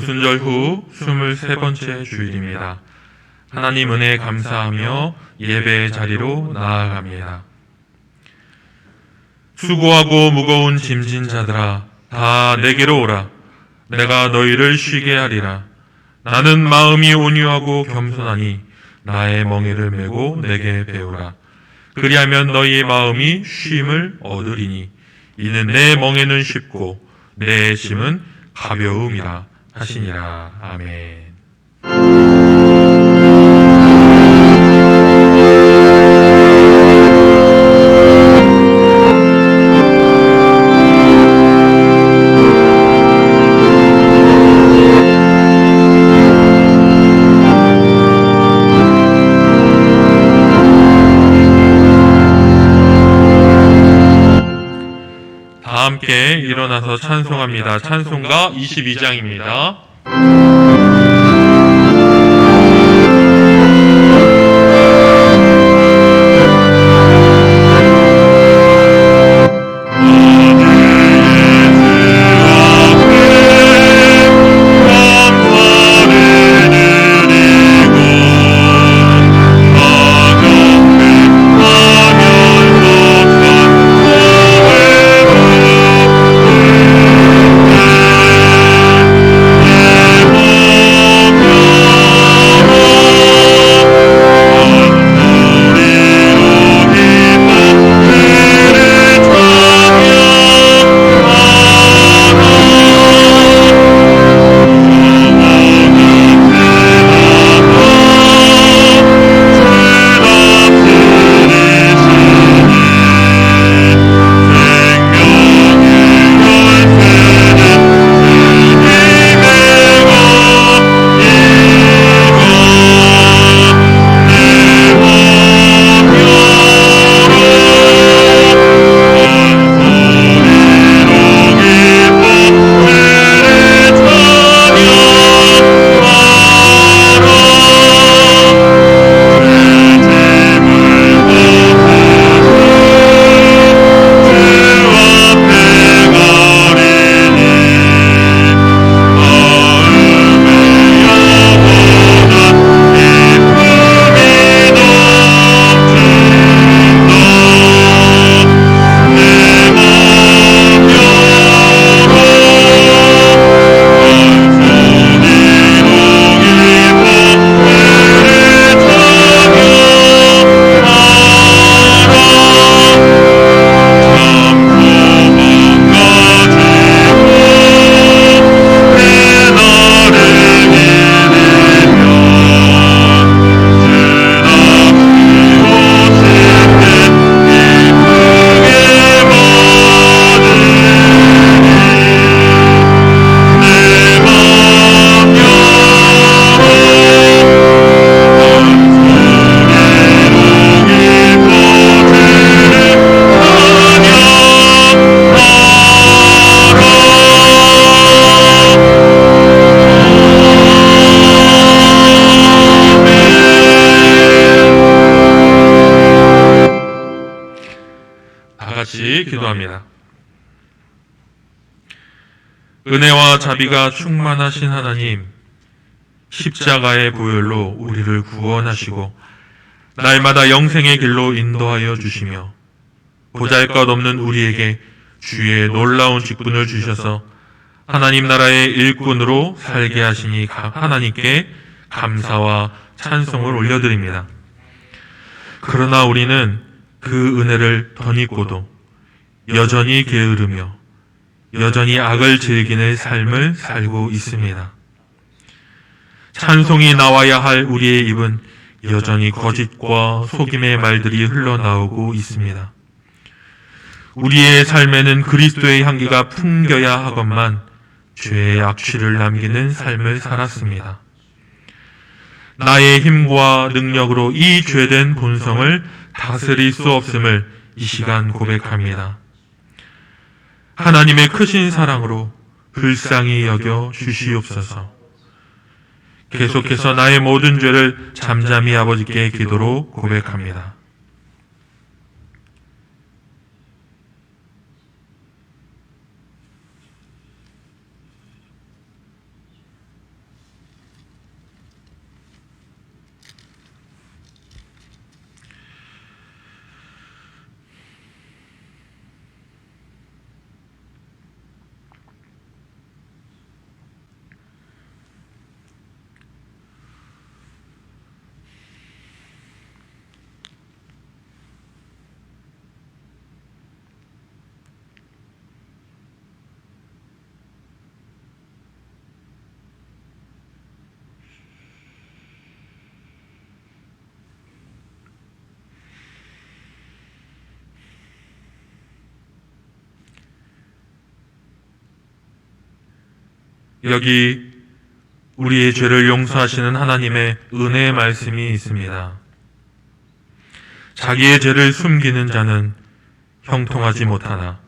오순절 후 23번째 주일입니다. 하나님 은혜에 감사하며 예배의 자리로 나아갑니다. 수고하고 무거운 짐진 자들아 다 내게로 오라. 내가 너희를 쉬게 하리라. 나는 마음이 온유하고 겸손하니 나의 멍에를 메고 내게 배우라. 그리하면 너희의 마음이 쉼을 얻으리니 이는 내 멍에는 쉽고 내 짐은 가벼움이라 하시니라. 아멘. 다 함께 일어나서 찬송합니다. 찬송가 22장입니다. 기도합니다. 은혜와 자비가 충만하신 하나님, 십자가의 보혈로 우리를 구원하시고 날마다 영생의 길로 인도하여 주시며 보잘것없는 우리에게 주의 놀라운 직분을 주셔서 하나님 나라의 일꾼으로 살게 하시니 하나님께 감사와 찬송을 올려드립니다. 그러나 우리는 그 은혜를 덧입고도 여전히 게으르며 여전히 악을 즐기는 삶을 살고 있습니다. 찬송이 나와야 할 우리의 입은 여전히 거짓과 속임의 말들이 흘러나오고 있습니다. 우리의 삶에는 그리스도의 향기가 풍겨야 하건만 죄의 악취를 남기는 삶을 살았습니다. 나의 힘과 능력으로 이 죄된 본성을 다스릴 수 없음을 이 시간 고백합니다. 하나님의 크신 사랑으로 불쌍히 여겨 주시옵소서. 계속해서 나의 모든 죄를 잠잠히 아버지께 기도로 고백합니다. 여기 우리의 죄를 용서하시는 하나님의 은혜의 말씀이 있습니다. 자기의 죄를 숨기는 자는 형통하지 못하나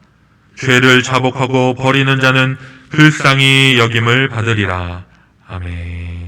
죄를 자복하고 버리는 자는 불쌍히 여김을 받으리라. 아멘.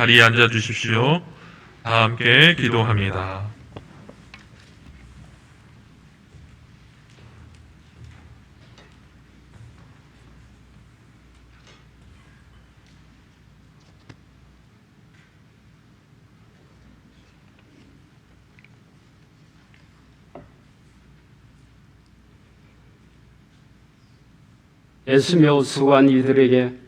자리에 앉아 주십시오. 다 함께 기도합니다. 애쓰며 수고한 이들에게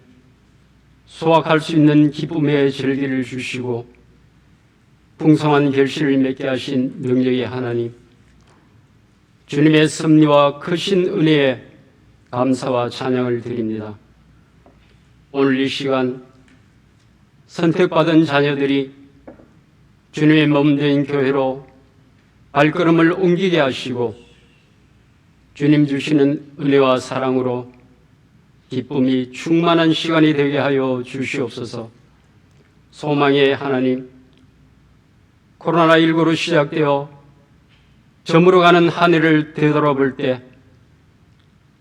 소확할 수 있는 기쁨의 절기를 주시고 풍성한 결실을 맺게 하신 능력의 하나님, 주님의 섭리와 크신 은혜에 감사와 찬양을 드립니다. 오늘 이 시간 선택받은 자녀들이 주님의 몸된 교회로 발걸음을 옮기게 하시고 주님 주시는 은혜와 사랑으로 기쁨이 충만한 시간이 되게 하여 주시옵소서. 소망의 하나님, 코로나19로 시작되어 저물어가는 한 해를 되돌아볼 때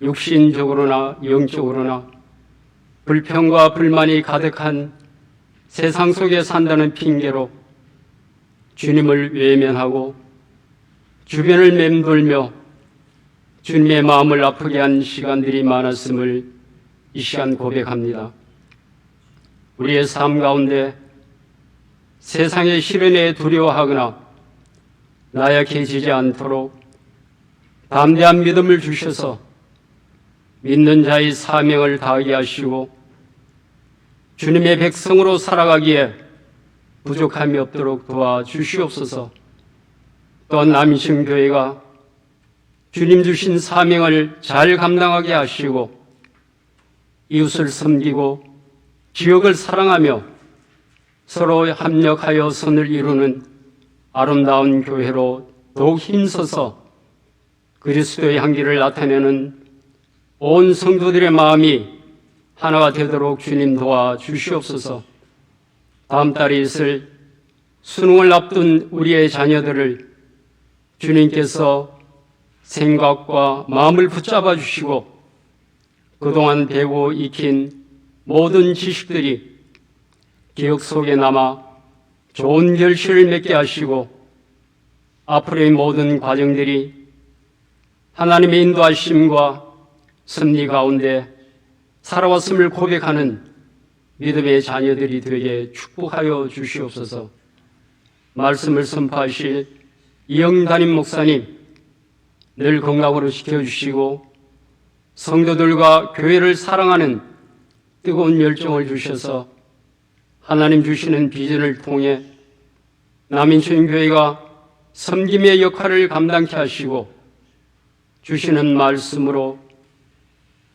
육신적으로나 영적으로나 불평과 불만이 가득한 세상 속에 산다는 핑계로 주님을 외면하고 주변을 맴돌며 주님의 마음을 아프게 한 시간들이 많았음을 이 시간 고백합니다. 우리의 삶 가운데 세상의 시련에 두려워하거나 나약해지지 않도록 담대한 믿음을 주셔서 믿는 자의 사명을 다하게 하시고 주님의 백성으로 살아가기에 부족함이 없도록 도와주시옵소서. 또한 남인심교회가 주님 주신 사명을 잘 감당하게 하시고 이웃을 섬기고 지역을 사랑하며 서로 합력하여 선을 이루는 아름다운 교회로 더욱 힘써서 그리스도의 향기를 나타내는 온 성도들의 마음이 하나가 되도록 주님 도와주시옵소서. 다음 달에 있을 수능을 앞둔 우리의 자녀들을 주님께서 생각과 마음을 붙잡아 주시고 그동안 배우고 익힌 모든 지식들이 기억 속에 남아 좋은 결실을 맺게 하시고 앞으로의 모든 과정들이 하나님의 인도하심과 섭리 가운데 살아왔음을 고백하는 믿음의 자녀들이 되게 축복하여 주시옵소서. 말씀을 선포하실 이영 담임 목사님 늘 건강으로 지켜주시고 성도들과 교회를 사랑하는 뜨거운 열정을 주셔서 하나님 주시는 비전을 통해 남인천교회가 섬김의 역할을 감당케 하시고 주시는 말씀으로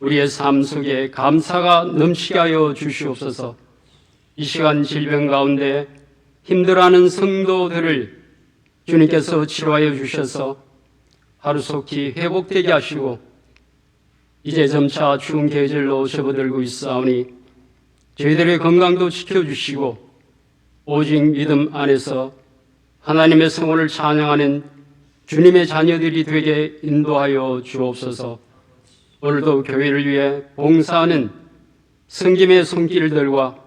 우리의 삶 속에 감사가 넘치게 하여 주시옵소서. 이 시간 질병 가운데 힘들어하는 성도들을 주님께서 치료하여 주셔서 하루속히 회복되게 하시고 이제 점차 추운 계절로 접어들고 있사오니 저희들의 건강도 지켜주시고 오직 믿음 안에서 하나님의 성원을 찬양하는 주님의 자녀들이 되게 인도하여 주옵소서. 오늘도 교회를 위해 봉사하는 성김의 손길들과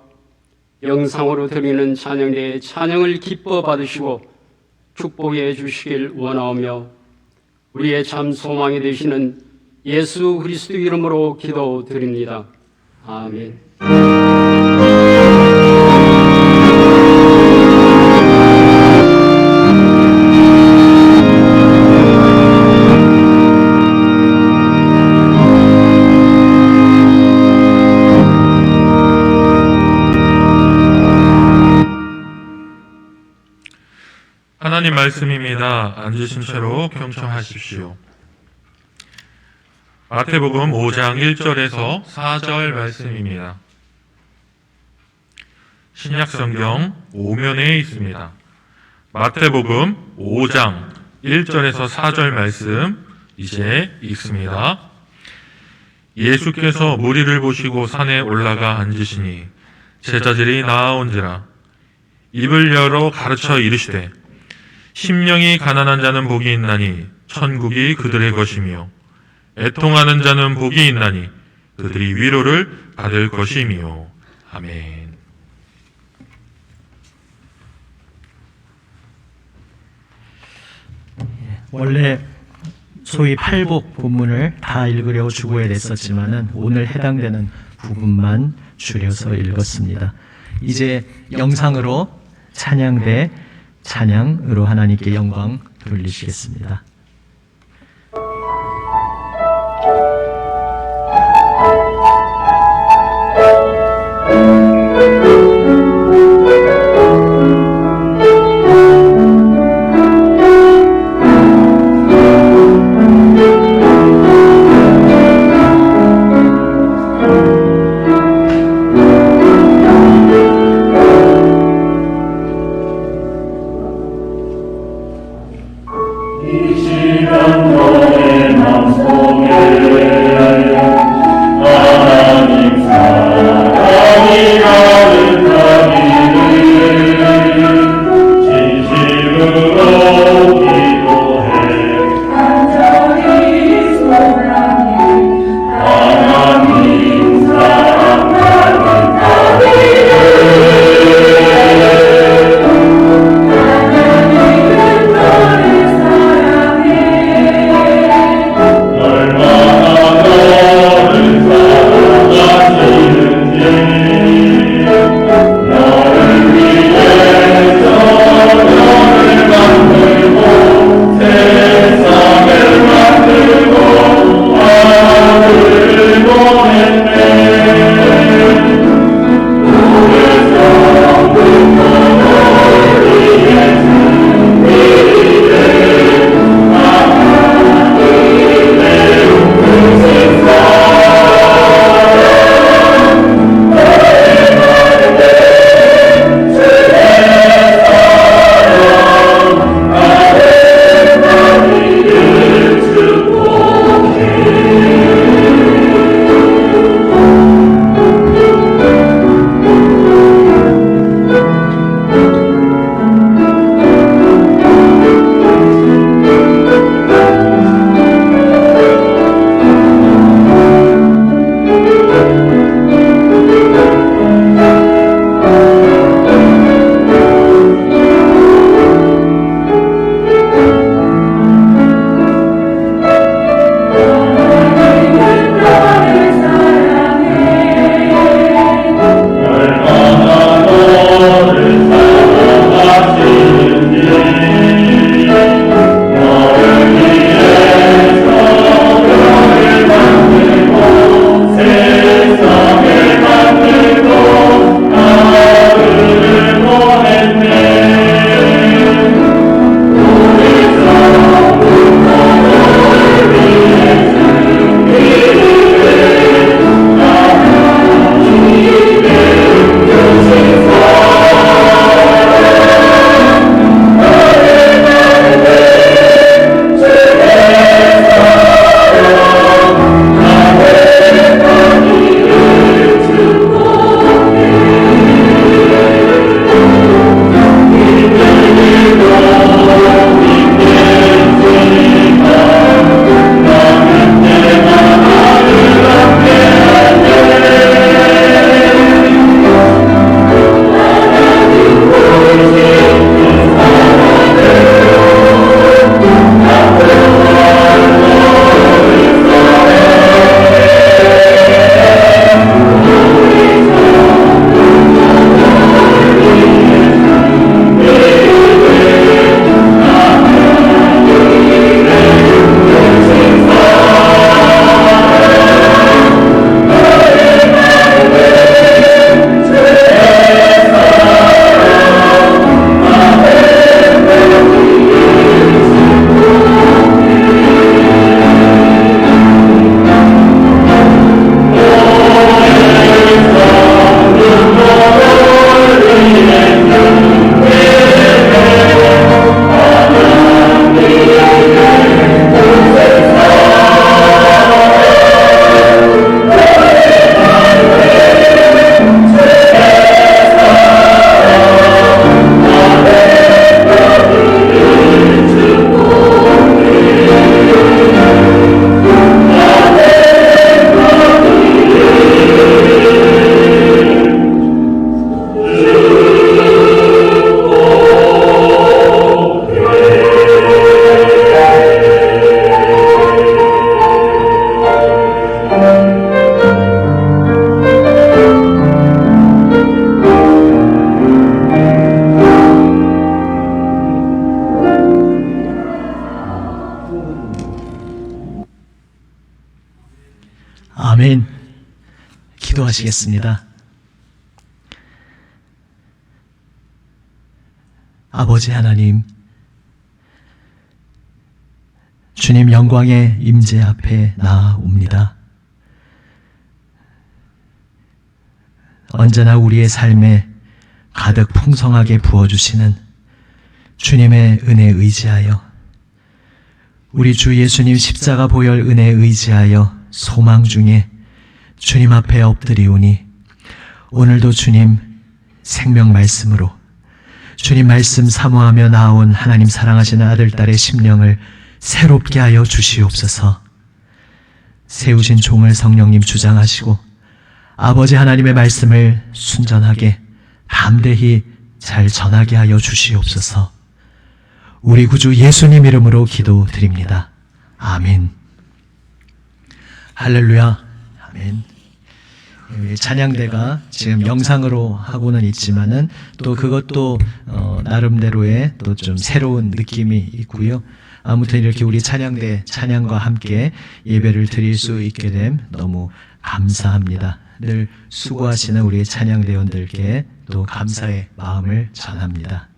영상으로 드리는 찬양대의 찬양을 기뻐 받으시고 축복해 주시길 원하오며 우리의 참 소망이 되시는 예수 그리스도 이름으로 기도드립니다. 아멘. 하나님 말씀입니다. 앉으신 채로 경청하십시오. 마태복음 5장 1절에서 4절 말씀입니다. 신약성경 5면에 있습니다. 마태복음 5장 1절에서 4절 말씀 이제 읽습니다. 예수께서 무리를 보시고 산에 올라가 앉으시니 제자들이 나아온지라 입을 열어 가르쳐 이르시되 심령이 가난한 자는 복이 있나니 천국이 그들의 것이며 애통하는 자는 복이 있나니 그들이 위로를 받을 것이며. 아멘. 원래 소위 팔복 본문을 다 읽으려고 주고해 냈었지만은 오늘 해당되는 부분만 줄여서 읽었습니다. 이제 영상으로 찬양대 찬양으로 하나님께 영광 돌리시겠습니다. 이제 기도하시겠습니다. 아버지 하나님, 주님 영광의 임재 앞에 나아옵니다. 언제나 우리의 삶에 가득 풍성하게 부어주시는 주님의 은혜에 의지하여, 우리 주 예수님 십자가 보혈 은혜에 의지하여 소망 중에 주님 앞에 엎드리오니, 오늘도 주님 생명 말씀으로 주님 말씀 사모하며 나온 하나님 사랑하시는 아들, 딸의 심령을 새롭게 하여 주시옵소서. 세우신 종을 성령님 주장하시고 아버지 하나님의 말씀을 순전하게 담대히 잘 전하게 하여 주시옵소서. 우리 구주 예수님 이름으로 기도드립니다. 아멘. 할렐루야. 아멘. 찬양대가 지금 영상으로 하고는 있지만은 또 그것도 나름대로의 또 좀 새로운 느낌이 있고요. 아무튼 이렇게 우리 찬양대 찬양과 함께 예배를 드릴 수 있게 됨 너무 감사합니다. 늘 수고하시는 우리 찬양대원들께 또 감사의 마음을 전합니다.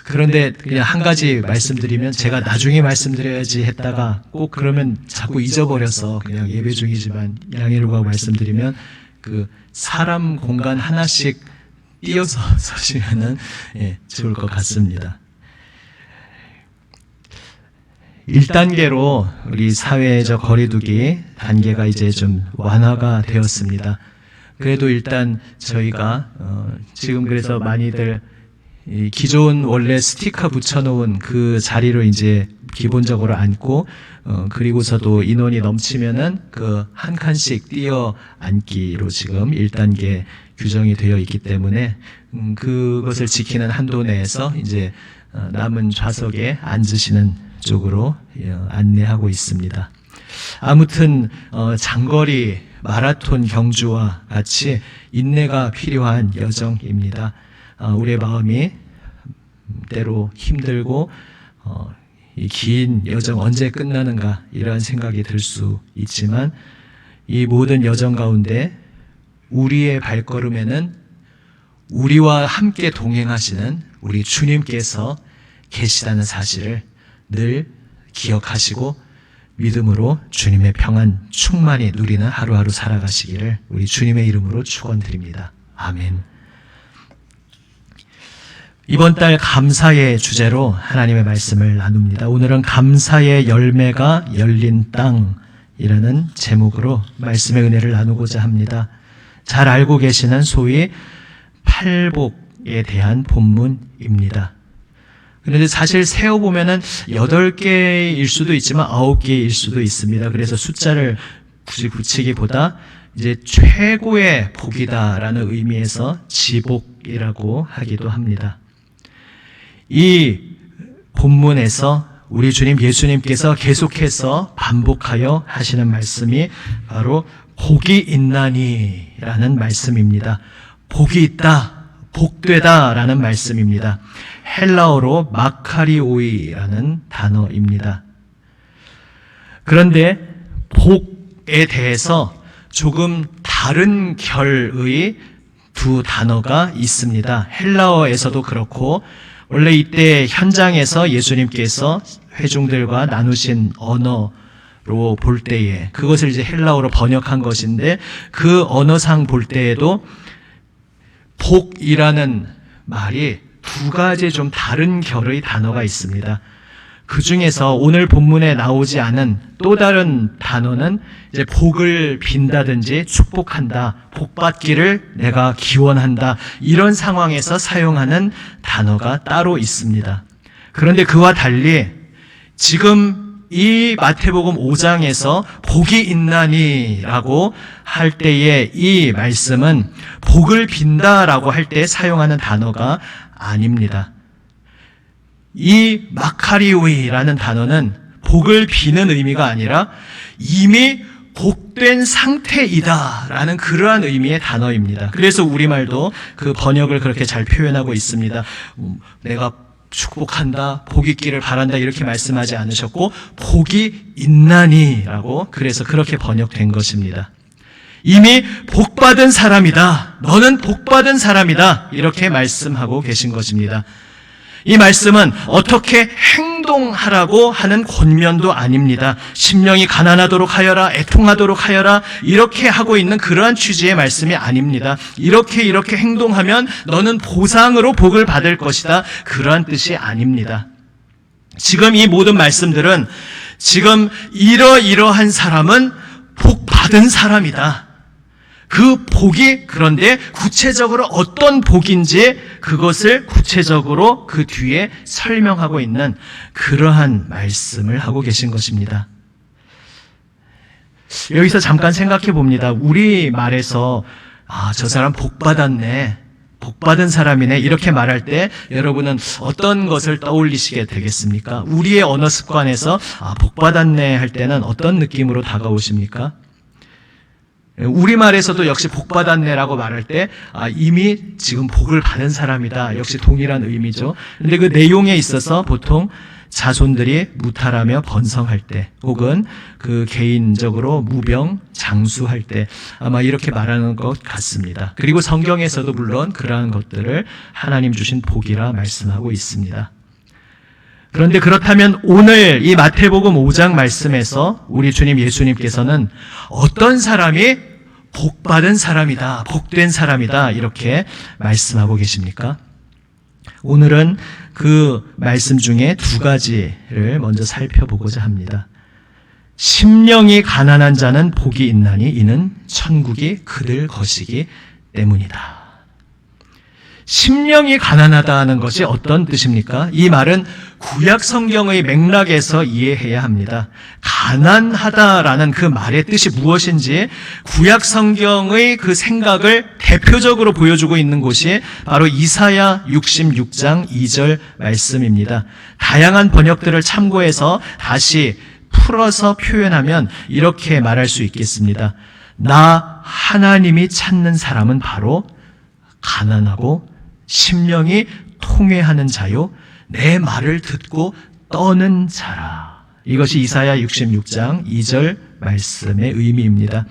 그런데 그냥 한 가지 말씀드리면, 제가 나중에 말씀드려야지 했다가 꼭 그러면 자꾸 잊어버려서 그냥 예배 중이지만 양해를 구하고 말씀드리면, 그 사람 공간 하나씩 띄어서 서시면은 좋을 것 같습니다. 1단계로 우리 사회적 거리두기 단계가 이제 좀 완화가 되었습니다. 그래도 일단 저희가 지금 그래서 많이들 이 기존 원래 스티커 붙여놓은 그 자리로 이제 기본적으로 앉고, 그리고서도 인원이 넘치면은 그 한 칸씩 뛰어 앉기로 지금 1단계 규정이 되어 있기 때문에 그것을 지키는 한도 내에서 이제 남은 좌석에 앉으시는 쪽으로 안내하고 있습니다. 아무튼 장거리 마라톤 경주와 같이 인내가 필요한 여정입니다. 우리의 마음이 때로 힘들고 이 긴 여정 언제 끝나는가 이러한 생각이 들 수 있지만, 이 모든 여정 가운데 우리의 발걸음에는 우리와 함께 동행하시는 우리 주님께서 계시다는 사실을 늘 기억하시고 믿음으로 주님의 평안 충만히 누리는 하루하루 살아가시기를 우리 주님의 이름으로 축원드립니다. 아멘. 이번 달 감사의 주제로 하나님의 말씀을 나눕니다. 오늘은 감사의 열매가 열린 땅이라는 제목으로 말씀의 은혜를 나누고자 합니다. 잘 알고 계시는 소위 팔복에 대한 본문입니다. 그런데 사실 세어보면은 8개일 수도 있지만 9개일 수도 있습니다. 그래서 숫자를 굳이 붙이기보다 이제 최고의 복이다라는 의미에서 지복이라고 하기도 합니다. 이 본문에서 우리 주님 예수님께서 계속해서 반복하여 하시는 말씀이 바로 복이 있나니라는 말씀입니다. 복이 있다, 복되다라는 말씀입니다. 헬라어로 마카리오이라는 단어입니다. 그런데 복에 대해서 조금 다른 결의 두 단어가 있습니다. 헬라어에서도 그렇고, 원래 이때 현장에서 예수님께서 회중들과 나누신 언어로 볼 때에 그것을 이제 헬라어로 번역한 것인데, 그 언어상 볼 때에도 복이라는 말이 두 가지 좀 다른 결의 단어가 있습니다. 그 중에서 오늘 본문에 나오지 않은 또 다른 단어는 이제 복을 빈다든지 축복한다, 복받기를 내가 기원한다, 이런 상황에서 사용하는 단어가 따로 있습니다. 그런데 그와 달리 지금 이 마태복음 5장에서 복이 있나니라고 할 때의 이 말씀은 복을 빈다라고 할 때 사용하는 단어가 아닙니다. 이 마카리오이라는 단어는 복을 비는 의미가 아니라 이미 복된 상태이다라는 그러한 의미의 단어입니다. 그래서 우리말도 그 번역을 그렇게 잘 표현하고 있습니다. 내가 축복한다, 복 있기를 바란다 이렇게 말씀하지 않으셨고, 복이 있나니라고 그래서 그렇게 번역된 것입니다. 이미 복받은 사람이다. 너는 복받은 사람이다. 이렇게 말씀하고 계신 것입니다. 이 말씀은 어떻게 행동하라고 하는 권면도 아닙니다. 심령이 가난하도록 하여라, 애통하도록 하여라, 이렇게 하고 있는 그러한 취지의 말씀이 아닙니다. 이렇게 행동하면 너는 보상으로 복을 받을 것이다. 그러한 뜻이 아닙니다. 지금 이 모든 말씀들은 지금 이러이러한 사람은 복 받은 사람이다. 그 복이 그런데 구체적으로 어떤 복인지 그것을 구체적으로 그 뒤에 설명하고 있는 그러한 말씀을 하고 계신 것입니다. 여기서 잠깐 생각해 봅니다. 우리 말에서 저 사람 복 받았네, 복 받은 사람이네 이렇게 말할 때 여러분은 어떤 것을 떠올리시게 되겠습니까? 우리의 언어 습관에서 복 받았네 할 때는 어떤 느낌으로 다가오십니까? 우리말에서도 역시 복 받았네라고 말할 때 이미 지금 복을 받은 사람이다. 역시 동일한 의미죠. 그런데 그 내용에 있어서 보통 자손들이 무탈하며 번성할 때 혹은 그 개인적으로 무병 장수할 때 아마 이렇게 말하는 것 같습니다. 그리고 성경에서도 물론 그러한 것들을 하나님 주신 복이라 말씀하고 있습니다. 그런데 그렇다면 오늘 이 마태복음 5장 말씀에서 우리 주님 예수님께서는 어떤 사람이 복받은 사람이다, 복된 사람이다 이렇게 말씀하고 계십니까? 오늘은 그 말씀 중에 두 가지를 먼저 살펴보고자 합니다. 심령이 가난한 자는 복이 있나니 이는 천국이 그들 것이기 때문이다. 심령이 가난하다는 것이 어떤 뜻입니까? 이 말은 구약 성경의 맥락에서 이해해야 합니다. 가난하다라는 그 말의 뜻이 무엇인지 구약 성경의 그 생각을 대표적으로 보여주고 있는 곳이 바로 이사야 66장 2절 말씀입니다. 다양한 번역들을 참고해서 다시 풀어서 표현하면 이렇게 말할 수 있겠습니다. 나 하나님이 찾는 사람은 바로 가난하고 심령이 통회하는 자요 내 말을 듣고 떠는 자라. 이것이 이사야 66장 2절 말씀의 의미입니다.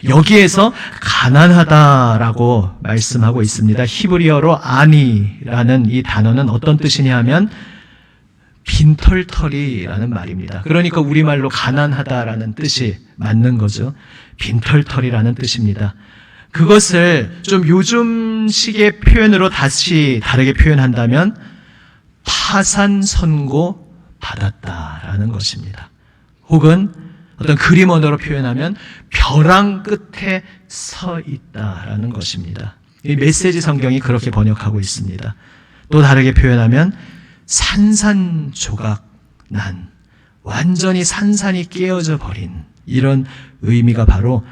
여기에서 가난하다라고 말씀하고 있습니다. 히브리어로 아니라는 이 단어는 어떤 뜻이냐 하면 빈털터리라는 말입니다. 그러니까 우리말로 가난하다라는 뜻이 맞는 거죠. 빈털터리라는 뜻입니다. 그것을 좀 요즘식의 표현으로 다시 다르게 표현한다면 파산선고 받았다라는 것입니다. 혹은 어떤 그림 언어로 표현하면 벼랑 끝에 서 있다라는 것입니다. 이 메시지 성경이 그렇게 번역하고 있습니다. 또 다르게 표현하면 산산조각 난, 완전히 산산이 깨어져 버린 이런 의미가 바로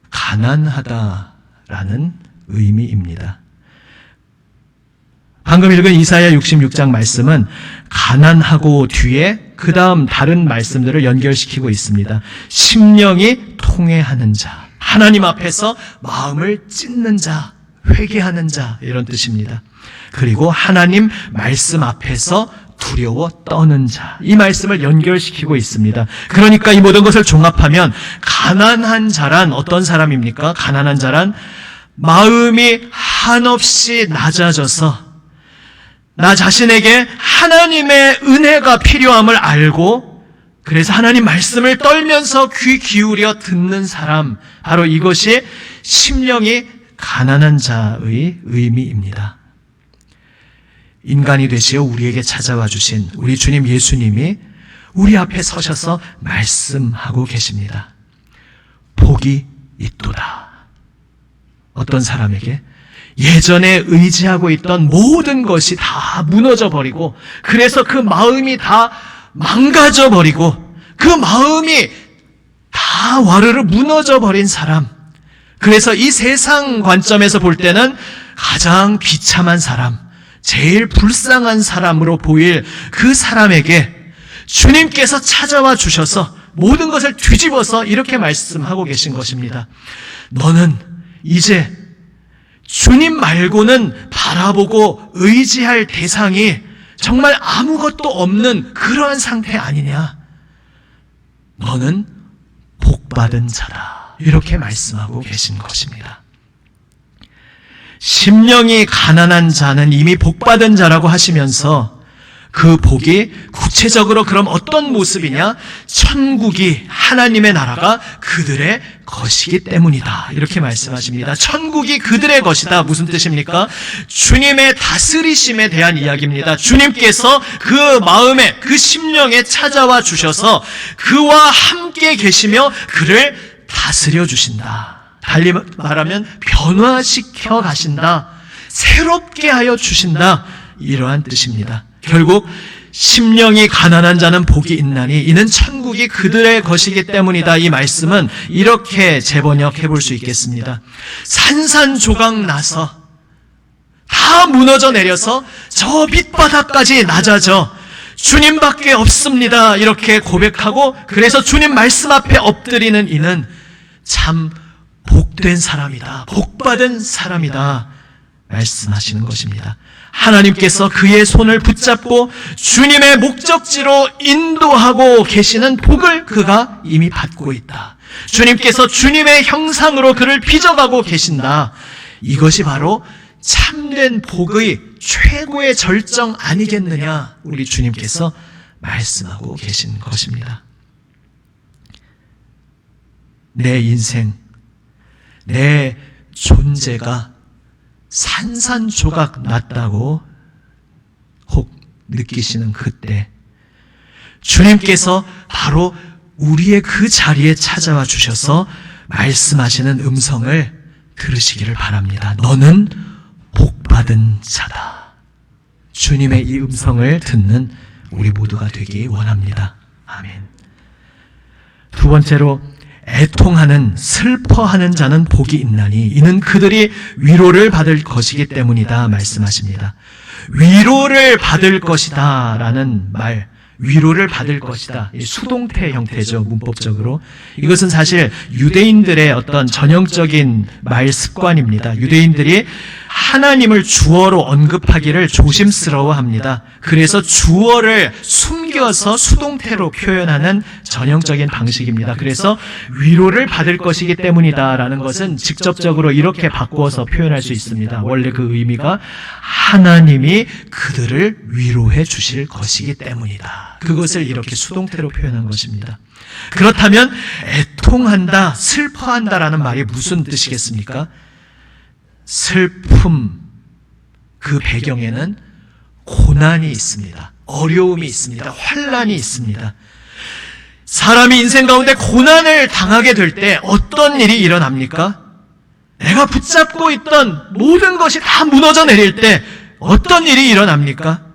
가난하다라는 의미입니다. 방금 읽은 이사야 66장 말씀은 가난하고 뒤에 그 다음 다른 말씀들을 연결시키고 있습니다. 심령이 통회하는 자, 하나님 앞에서 마음을 찢는 자, 회개하는 자 이런 뜻입니다. 그리고 하나님 말씀 앞에서 두려워 떠는 자, 이 말씀을 연결시키고 있습니다. 그러니까 이 모든 것을 종합하면 가난한 자란 어떤 사람입니까? 가난한 자란 마음이 한없이 낮아져서 나 자신에게 하나님의 은혜가 필요함을 알고 그래서 하나님 말씀을 떨면서 귀 기울여 듣는 사람, 바로 이것이 심령이 가난한 자의 의미입니다. 인간이 되시어 우리에게 찾아와 주신 우리 주님 예수님이 우리 앞에 서셔서 말씀하고 계십니다. 복이 있도다. 어떤 사람에게 예전에 의지하고 있던 모든 것이 다 무너져 버리고 그래서 그 마음이 다 망가져 버리고 그 마음이 다 와르르 무너져 버린 사람, 그래서 이 세상 관점에서 볼 때는 가장 비참한 사람, 제일 불쌍한 사람으로 보일 그 사람에게 주님께서 찾아와 주셔서 모든 것을 뒤집어서 이렇게 말씀하고 계신 것입니다. 너는 이제 주님 말고는 바라보고 의지할 대상이 정말 아무것도 없는 그러한 상태 아니냐? 너는 복받은 자다. 이렇게 말씀하고 계신 것입니다. 심령이 가난한 자는 이미 복받은 자라고 하시면서 그 복이 구체적으로 그럼 어떤 모습이냐? 천국이, 하나님의 나라가 그들의 것이기 때문이다. 이렇게 말씀하십니다. 천국이 그들의 것이다. 무슨 뜻입니까? 주님의 다스리심에 대한 이야기입니다. 주님께서 그 마음에, 그 심령에 찾아와 주셔서 그와 함께 계시며 그를 다스려 주신다. 달리 말하면 변화시켜 가신다. 새롭게 하여 주신다. 이러한 뜻입니다. 결국 심령이 가난한 자는 복이 있나니 이는 천국이 그들의 것이기 때문이다. 이 말씀은 이렇게 재번역해 볼 수 있겠습니다. 산산조각 나서 다 무너져 내려서 저 밑바닥까지 낮아져 주님밖에 없습니다. 이렇게 고백하고 그래서 주님 말씀 앞에 엎드리는 이는 참 복된 사람이다. 복받은 사람이다. 말씀하시는 것입니다. 하나님께서 그의 손을 붙잡고 주님의 목적지로 인도하고 계시는 복을 그가 이미 받고 있다. 주님께서 주님의 형상으로 그를 빚어가고 계신다. 이것이 바로 참된 복의 최고의 절정 아니겠느냐, 우리 주님께서 말씀하고 계신 것입니다. 내 인생, 내 존재가 산산조각 났다고 혹 느끼시는 그때 주님께서 바로 우리의 그 자리에 찾아와 주셔서 말씀하시는 음성을 들으시기를 바랍니다. 너는 복받은 자다. 주님의 이 음성을 듣는 우리 모두가 되기 원합니다. 아멘. 두 번째로, 애통하는, 슬퍼하는 자는 복이 있나니 이는 그들이 위로를 받을 것이기 때문이다 말씀하십니다. 위로를 받을 것이다 라는 말, 위로를 받을 것이다, 이 수동태 형태죠. 문법적으로 이것은 사실 유대인들의 어떤 전형적인 말 습관입니다. 유대인들이 하나님을 주어로 언급하기를 조심스러워합니다. 그래서 주어를 숨겨서 수동태로 표현하는 전형적인 방식입니다. 그래서 위로를 받을 것이기 때문이다라는 것은 직접적으로 이렇게 바꾸어서 표현할 수 있습니다. 원래 그 의미가 하나님이 그들을 위로해 주실 것이기 때문이다. 그것을 이렇게 수동태로 표현한 것입니다. 그렇다면 애통한다, 슬퍼한다라는 말이 무슨 뜻이겠습니까? 슬픔, 그 배경에는 고난이 있습니다. 어려움이 있습니다. 환난이 있습니다. 사람이 인생 가운데 고난을 당하게 될 때 어떤 일이 일어납니까? 내가 붙잡고 있던 모든 것이 다 무너져 내릴 때 어떤 일이 일어납니까?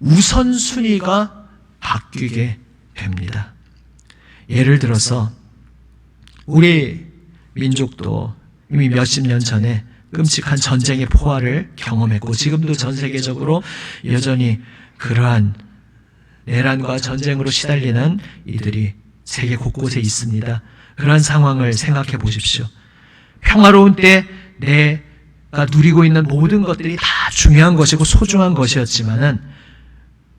우선순위가 바뀌게 됩니다. 예를 들어서 우리 민족도 이미 몇십 년 전에 끔찍한 전쟁의 포화를 경험했고 지금도 전 세계적으로 여전히 그러한 내란과 전쟁으로 시달리는 이들이 세계 곳곳에 있습니다. 그러한 상황을 생각해 보십시오. 평화로운 때 내가 누리고 있는 모든 것들이 다 중요한 것이고 소중한 것이었지만은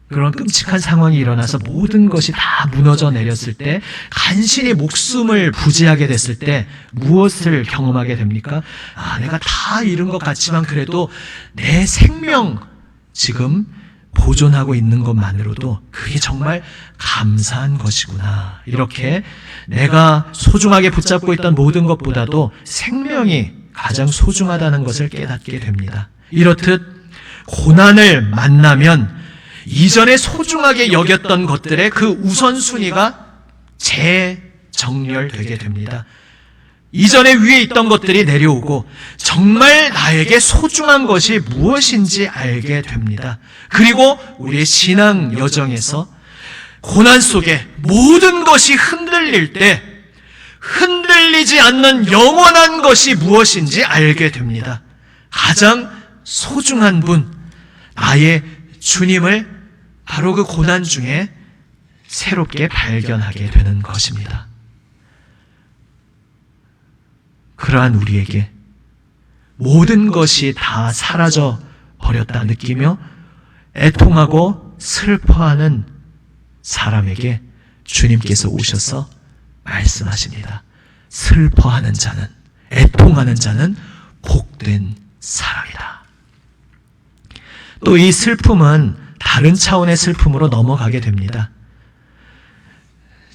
그런 끔찍한 상황이 일어나서 모든 것이 다 무너져 내렸을 때, 간신히 목숨을 부지하게 됐을 때 무엇을 경험하게 됩니까? 내가 다 잃은 것 같지만 그래도 내 생명 지금 보존하고 있는 것만으로도 그게 정말 감사한 것이구나. 이렇게 내가 소중하게 붙잡고 있던 모든 것보다도 생명이 가장 소중하다는 것을 깨닫게 됩니다. 이렇듯 고난을 만나면 이전에 소중하게 여겼던 것들의 그 우선순위가 재정렬되게 됩니다. 이전에 위에 있던 것들이 내려오고 정말 나에게 소중한 것이 무엇인지 알게 됩니다. 그리고 우리의 신앙 여정에서 고난 속에 모든 것이 흔들릴 때 흔들리지 않는 영원한 것이 무엇인지 알게 됩니다. 가장 소중한 분, 나의 주님을 바로 그 고난 중에 새롭게 발견하게 되는 것입니다. 그러한 우리에게 모든 것이 다 사라져 버렸다 느끼며 애통하고 슬퍼하는 사람에게 주님께서 오셔서 말씀하십니다. 슬퍼하는 자는, 애통하는 자는 복된 사람이다. 또 이 슬픔은 다른 차원의 슬픔으로 넘어가게 됩니다.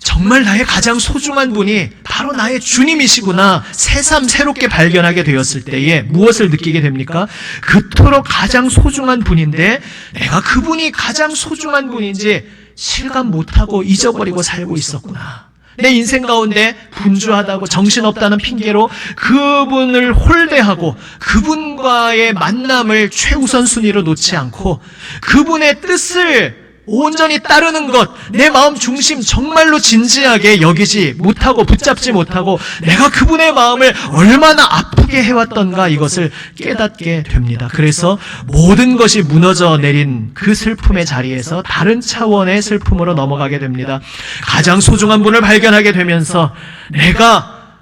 정말 나의 가장 소중한 분이 바로 나의 주님이시구나, 새삼 새롭게 발견하게 되었을 때에 무엇을 느끼게 됩니까? 그토록 가장 소중한 분인데 내가 그분이 가장 소중한 분인지 실감 못하고 잊어버리고 살고 있었구나. 내 인생 가운데 분주하다고 정신없다는 핑계로 그분을 홀대하고 그분과의 만남을 최우선 순위로 놓지 않고 그분의 뜻을 온전히 따르는 것, 내 마음 중심 정말로 진지하게 여기지 못하고 붙잡지 못하고 내가 그분의 마음을 얼마나 아프게 해왔던가 이것을 깨닫게 됩니다. 그래서 모든 것이 무너져 내린 그 슬픔의 자리에서 다른 차원의 슬픔으로 넘어가게 됩니다. 가장 소중한 분을 발견하게 되면서 내가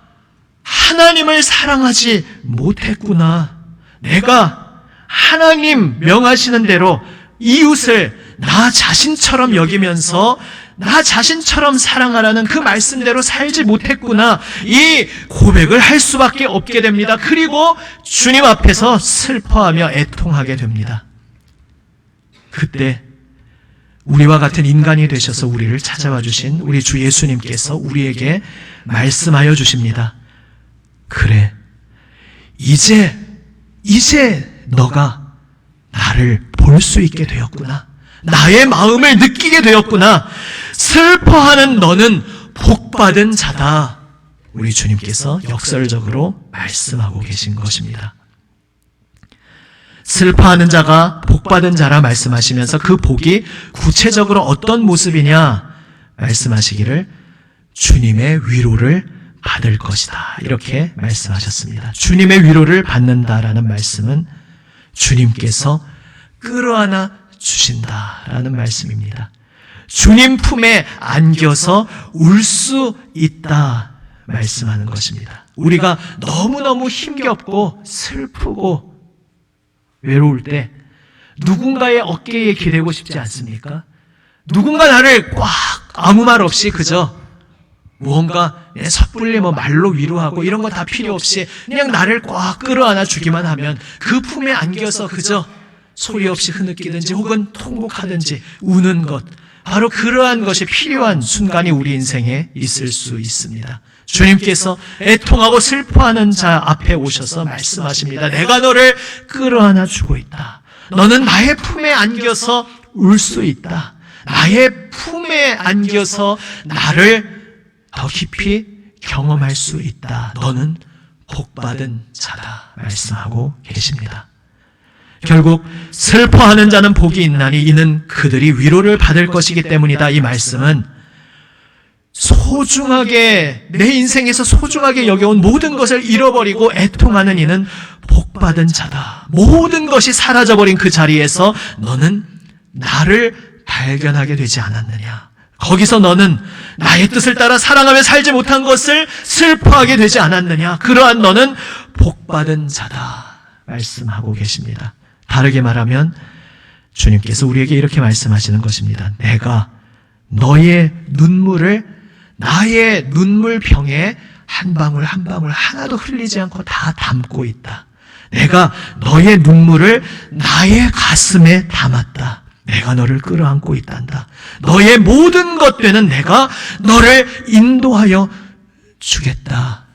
하나님을 사랑하지 못했구나. 내가 하나님 명하시는 대로 이웃을 나 자신처럼 여기면서 나 자신처럼 사랑하라는 그 말씀대로 살지 못했구나. 이 고백을 할 수밖에 없게 됩니다. 그리고 주님 앞에서 슬퍼하며 애통하게 됩니다. 그때 우리와 같은 인간이 되셔서 우리를 찾아와 주신 우리 주 예수님께서 우리에게 말씀하여 주십니다. 그래, 이제 너가 나를 볼 수 있게 되었구나. 나의 마음을 느끼게 되었구나. 슬퍼하는 너는 복받은 자다. 우리 주님께서 역설적으로 말씀하고 계신 것입니다. 슬퍼하는 자가 복받은 자라 말씀하시면서 그 복이 구체적으로 어떤 모습이냐 말씀하시기를 주님의 위로를 받을 것이다. 이렇게 말씀하셨습니다. 주님의 위로를 받는다라는 말씀은 주님께서 끌어안아 주신다라는 말씀입니다. 주님 품에 안겨서 울 수 있다 말씀하는 것입니다. 우리가 너무너무 힘겹고 슬프고 외로울 때 누군가의 어깨에 기대고 싶지 않습니까? 누군가 나를 꽉 아무 말 없이 그저 무언가 섣불리 말로 위로하고 이런 거 다 필요 없이 그냥 나를 꽉 끌어안아 주기만 하면 그 품에 안겨서 그저 소리 없이 흐느끼든지 혹은 통곡하든지 우는 것, 바로 그러한 것이 필요한 순간이 우리 인생에 있을 수 있습니다. 주님께서 애통하고 슬퍼하는 자 앞에 오셔서 말씀하십니다. 내가 너를 끌어안아 주고 있다. 너는 나의 품에 안겨서 울 수 있다. 나의 품에 안겨서 나를 더 깊이 경험할 수 있다. 너는 복받은 자다 말씀하고 계십니다. 결국 슬퍼하는 자는 복이 있나니 이는 그들이 위로를 받을 것이기 때문이다. 이 말씀은 소중하게 내 인생에서 소중하게 여겨온 모든 것을 잃어버리고 애통하는 이는 복받은 자다. 모든 것이 사라져버린 그 자리에서 너는 나를 발견하게 되지 않았느냐. 거기서 너는 나의 뜻을 따라 사랑하며 살지 못한 것을 슬퍼하게 되지 않았느냐. 그러한 너는 복받은 자다 말씀하고 계십니다. 다르게 말하면 주님께서 우리에게 이렇게 말씀하시는 것입니다. 내가 너의 눈물을 나의 눈물병에 한 방울 한 방울 하나도 흘리지 않고 다 담고 있다. 내가 너의 눈물을 나의 가슴에 담았다. 내가 너를 끌어안고 있단다. 너의 모든 것 되는 내가 너를 인도하여 주겠다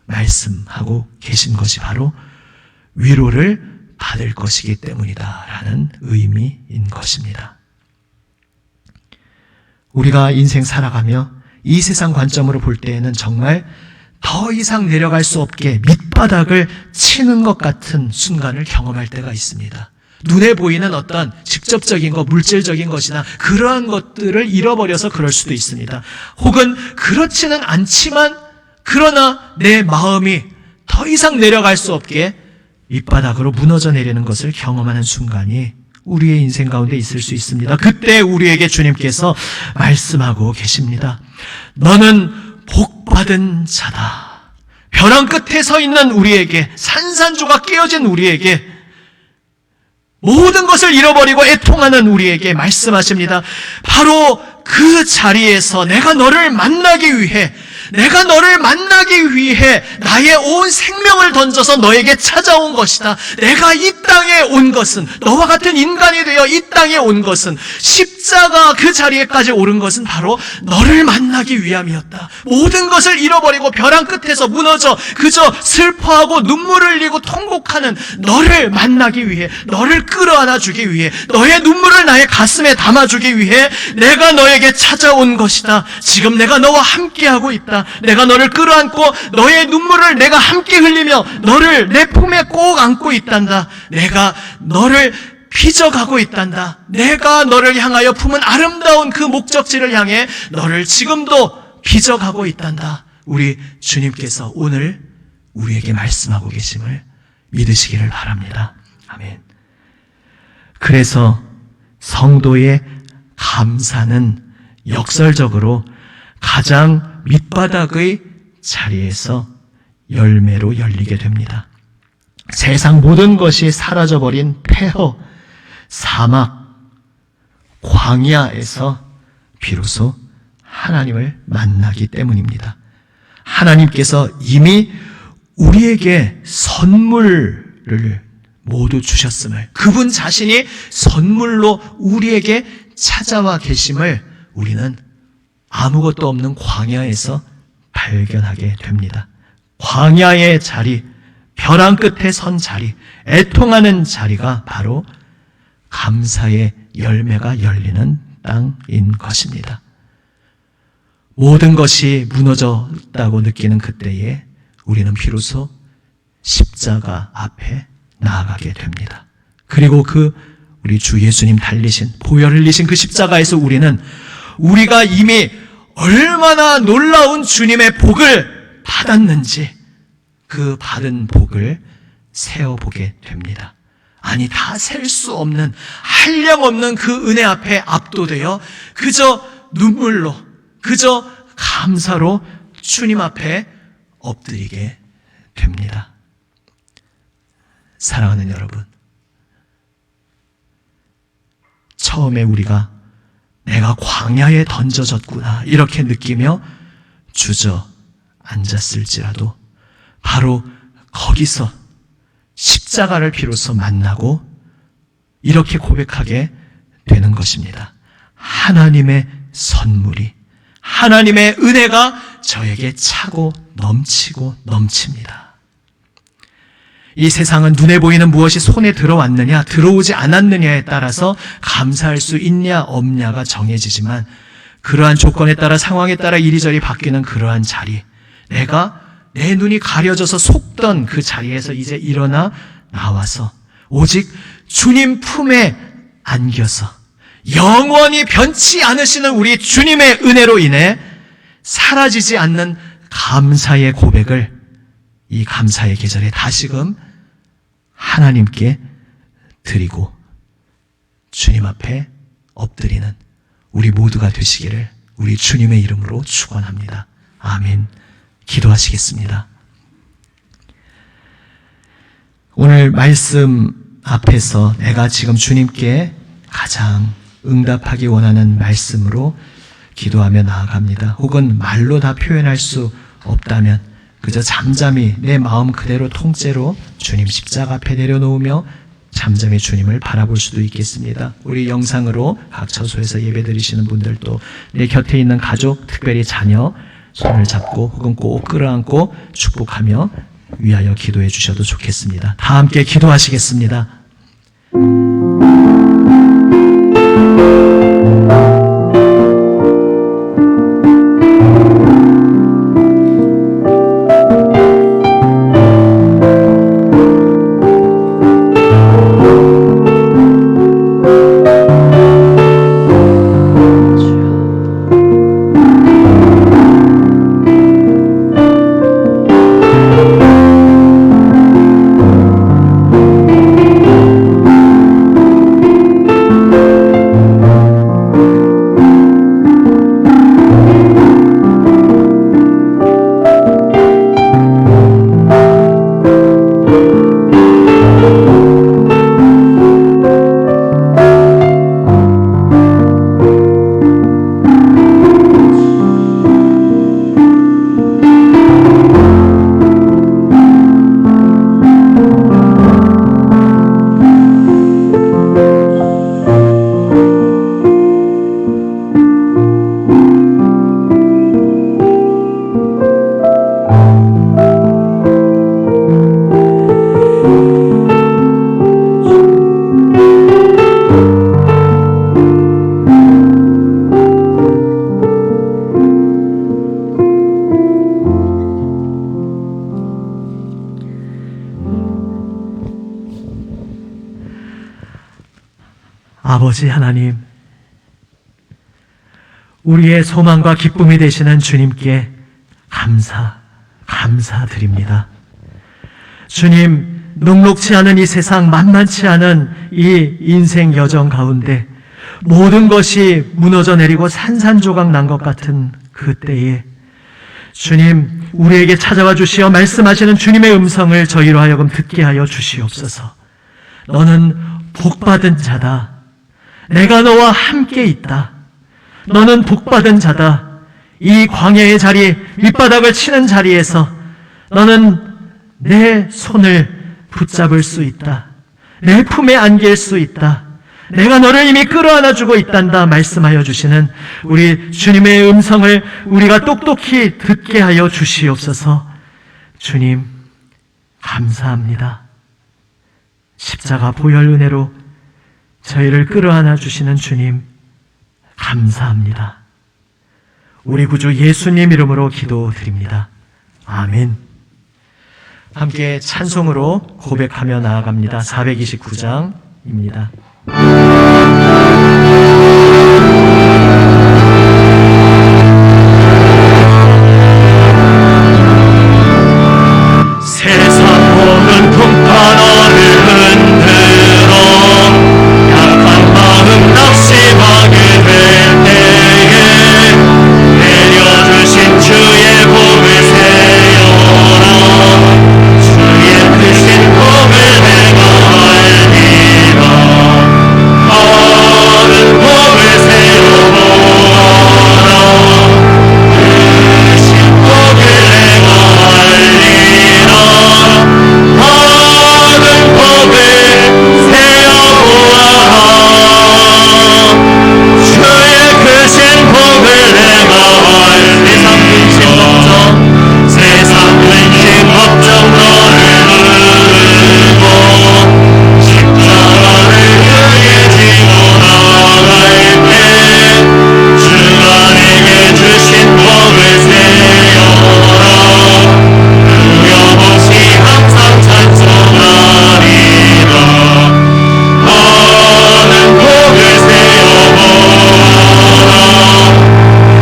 말씀하고 계신 것이 바로 위로를 받을 것이기 때문이다 라는 의미인 것입니다. 우리가 인생 살아가며 이 세상 관점으로 볼 때에는 정말 더 이상 내려갈 수 없게 밑바닥을 치는 것 같은 순간을 경험할 때가 있습니다. 눈에 보이는 어떤 직접적인 것, 물질적인 것이나 그러한 것들을 잃어버려서 그럴 수도 있습니다. 혹은 그렇지는 않지만 그러나 내 마음이 더 이상 내려갈 수 없게 밑바닥으로 무너져 내리는 것을 경험하는 순간이 우리의 인생 가운데 있을 수 있습니다. 그때 우리에게 주님께서 말씀하고 계십니다. 너는 복받은 자다. 벼랑 끝에 서 있는 우리에게, 산산조각 깨어진 우리에게, 모든 것을 잃어버리고 애통하는 우리에게 말씀하십니다. 바로 그 자리에서 내가 너를 만나기 위해 내가 너를 만나기 위해 나의 온 생명을 던져서 너에게 찾아온 것이다. 내가 이 땅에 온 것은, 너와 같은 인간이 되어 이 땅에 온 것은, 십자가 그 자리에까지 오른 것은 바로 너를 만나기 위함이었다. 모든 것을 잃어버리고 벼랑 끝에서 무너져 그저 슬퍼하고 눈물을 흘리고 통곡하는 너를 만나기 위해, 너를 끌어안아 주기 위해, 너의 눈물을 나의 가슴에 담아주기 위해 내가 너에게 찾아온 것이다. 지금 내가 너와 함께하고 있다. 내가 너를 끌어안고 너의 눈물을 내가 함께 흘리며 너를 내 품에 꼭 안고 있단다. 내가 너를 빚어가고 있단다. 내가 너를 향하여 품은 아름다운 그 목적지를 향해 너를 지금도 빚어가고 있단다. 우리 주님께서 오늘 우리에게 말씀하고 계심을 믿으시기를 바랍니다. 아멘. 그래서 성도의 감사는 역설적으로 가장 밑바닥의 자리에서 열매로 열리게 됩니다. 세상 모든 것이 사라져버린 폐허, 사막, 광야에서 비로소 하나님을 만나기 때문입니다. 하나님께서 이미 우리에게 선물을 모두 주셨음을, 그분 자신이 선물로 우리에게 찾아와 계심을 우리는 아무것도 없는 광야에서 발견하게 됩니다. 광야의 자리, 벼랑 끝에 선 자리, 애통하는 자리가 바로 감사의 열매가 열리는 땅인 것입니다. 모든 것이 무너졌다고 느끼는 그때에 우리는 비로소 십자가 앞에 나아가게 됩니다. 그리고 우리 주 예수님 달리신, 보혈 흘리신 그 십자가에서 우리가 이미 얼마나 놀라운 주님의 복을 받았는지 그 받은 복을 세어보게 됩니다. 아니, 다 셀 수 없는, 한량없는 그 은혜 앞에 압도되어 그저 눈물로, 그저 감사로 주님 앞에 엎드리게 됩니다. 사랑하는 여러분, 처음에 우리가 내가 광야에 던져졌구나 이렇게 느끼며 주저앉았을지라도 바로 거기서 십자가를 비로소 만나고 이렇게 고백하게 되는 것입니다. 하나님의 선물이, 하나님의 은혜가 저에게 차고 넘치고 넘칩니다. 이 세상은 눈에 보이는 무엇이 손에 들어왔느냐, 들어오지 않았느냐에 따라서 감사할 수 있냐 없냐가 정해지지만, 그러한 조건에 따라, 상황에 따라 이리저리 바뀌는 그러한 자리, 내가 내 눈이 가려져서 속던 그 자리에서 이제 일어나 나와서 오직 주님 품에 안겨서 영원히 변치 않으시는 우리 주님의 은혜로 인해 사라지지 않는 감사의 고백을 이 감사의 계절에 다시금 하나님께 드리고 주님 앞에 엎드리는 우리 모두가 되시기를 우리 주님의 이름으로 축원합니다. 아멘. 기도하시겠습니다. 오늘 말씀 앞에서 내가 지금 주님께 가장 응답하기 원하는 말씀으로 기도하며 나아갑니다. 혹은 말로 다 표현할 수 없다면 그저 잠잠히 내 마음 그대로 통째로 주님 십자가 앞에 내려놓으며 잠잠히 주님을 바라볼 수도 있겠습니다. 우리 영상으로 각 처소에서 예배드리시는 분들도 내 곁에 있는 가족, 특별히 자녀 손을 잡고 혹은 꼭 끌어안고 축복하며 위하여 기도해 주셔도 좋겠습니다. 다 함께 기도하시겠습니다. 아버지 하나님, 우리의 소망과 기쁨이 되시는 주님께 감사드립니다. 주님, 녹록치 않은 이 세상, 만만치 않은 이 인생 여정 가운데 모든 것이 무너져 내리고 산산조각 난 것 같은 그때에 주님, 우리에게 찾아와 주시어 말씀하시는 주님의 음성을 저희로 하여금 듣게 하여 주시옵소서. 너는 복받은 자다. 내가 너와 함께 있다. 너는 복받은 자다. 이 광야의 자리, 밑바닥을 치는 자리에서 너는 내 손을 붙잡을 수 있다. 내 품에 안길 수 있다. 내가 너를 이미 끌어안아 주고 있단다 말씀하여 주시는 우리 주님의 음성을 우리가 똑똑히 듣게 하여 주시옵소서. 주님, 감사합니다. 십자가 보혈 은혜로 저희를 끌어안아 주시는 주님, 감사합니다. 우리 구주 예수님 이름으로 기도드립니다. 아멘. 함께 찬송으로 고백하며 나아갑니다. 429장입니다. 세상 모든 풍파 너를 흔들어 약한 마음 낙심하게 될 때에 내려주신 주의 복을 세어라. 주의 크신 복을 내가 알리라. 많은 복을 세어보아라. 크신 복을 내가 알리라. 많은 복을 세어보아라. 주의 크신 복을 내가 알리라. 세상 근심 걱정 너를 누르고 십자가를 향해 지고 나갈 때 주가 내게 주신 복을 세어라. 두려움없이 항상 찬송하리라. 많은 복을 세어보아라.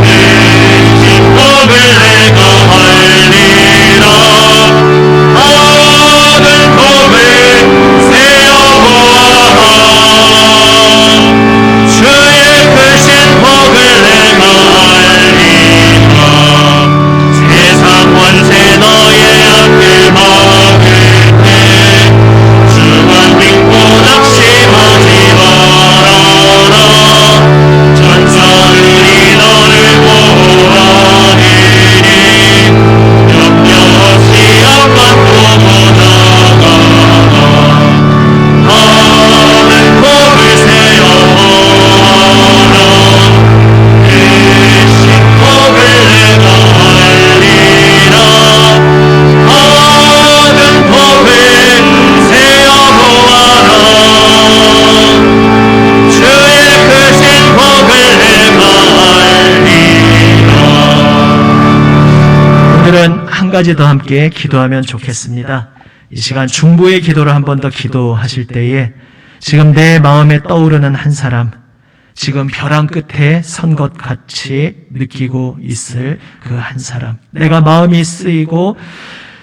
크신 복을 내가 알리라. 많은 복을 세어보아라. 주의 크신 복을 내가 알리라. 세상 원세 너의 앞을 막을 때 주만 믿고 낙심하지 말아라. 천사들이 너를 보호하리니 염려 없이 앞만도 보다가 많은 복을 세어보아라. 크신 복을 내가 알리라. 많은 복을 세어보아라. 주의 크신 복을 내가 알리라. 오늘은 한 가지 더 함께 기도하면 좋겠습니다. 이 시간 중보의 기도를 한 번 더 기도하실 때에 지금 내 마음에 떠오르는 한 사람, 지금 벼랑 끝에 선 것 같이 느끼고 있을 그 한 사람, 내가 마음이 쓰이고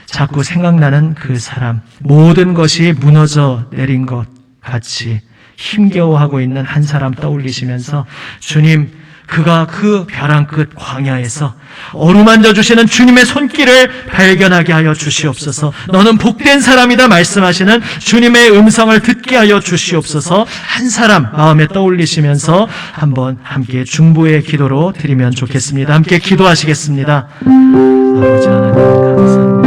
자꾸 생각나는 그 사람, 모든 것이 무너져 내린 것 같이 힘겨워하고 있는 한 사람 떠올리시면서 주님, 그가 그 벼랑 끝 광야에서 어루만져 주시는 주님의 손길을 발견하게 하여 주시옵소서. 너는 복된 사람이다 말씀하시는 주님의 음성을 듣게 하여 주시옵소서. 한 사람 마음에 떠올리시면서 한번 함께 중보의 기도로 드리면 좋겠습니다. 함께 기도하시겠습니다. 아버지 하나님 감사합니다.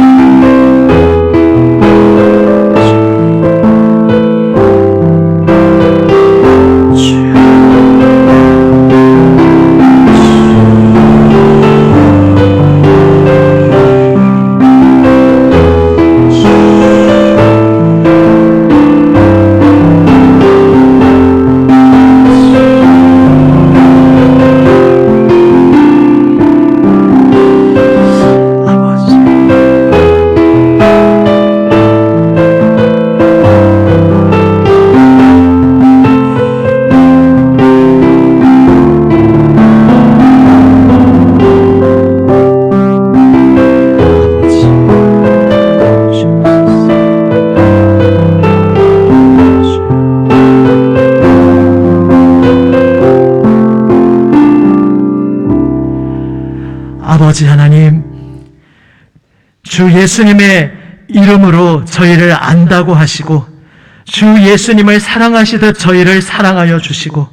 아버지 아버지 하나님, 주 예수님의 이름으로 저희를 안다고 하시고 주 예수님을 사랑하시듯 저희를 사랑하여 주시고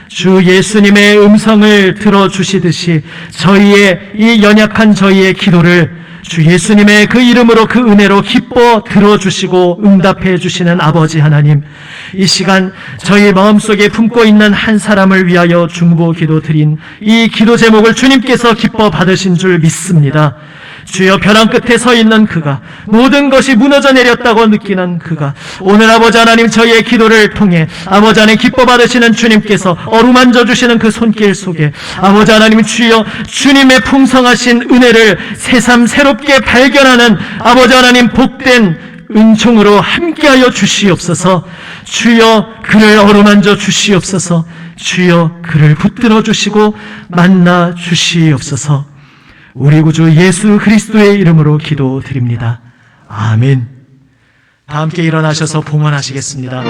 주 예수님의 음성을 들어주시듯이 저희의 이 연약한 저희의 기도를 주 예수님의 그 이름으로 그 은혜로 기뻐 들어주시고 응답해 주시는 아버지 하나님, 이 시간 저희 마음속에 품고 있는 한 사람을 위하여 중보 기도 드린 이 기도 제목을 주님께서 기뻐 받으신 줄 믿습니다. 주여, 벼랑 끝에 서 있는 그가, 모든 것이 무너져 내렸다고 느끼는 그가 오늘 아버지 하나님 저희의 기도를 통해 아버지 하나님 기뻐 받으시는 주님께서 어루만져 주시는 그 손길 속에 아버지 하나님 주여, 주님의 풍성하신 은혜를 새삼 새롭게 발견하는 아버지 하나님 복된 은총으로 함께하여 주시옵소서. 주여, 그를 어루만져 주시옵소서. 주여, 그를 붙들어 주시고 만나 주시옵소서. 우리 구주 예수 그리스도의 이름으로 기도드립니다. 아멘. 다 함께 일어나셔서 봉헌하시겠습니다.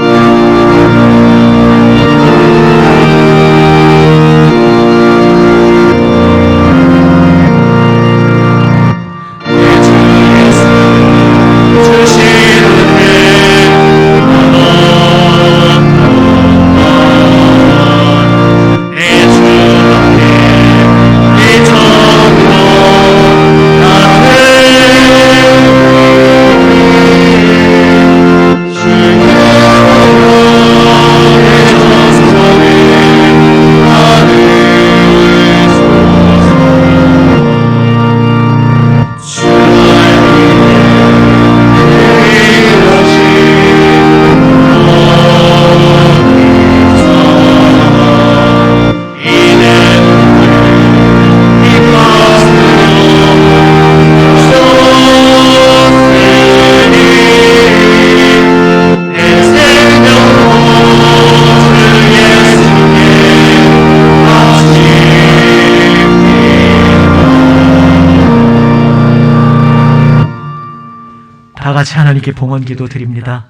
다 같이 하나님께 봉헌 기도 드립니다.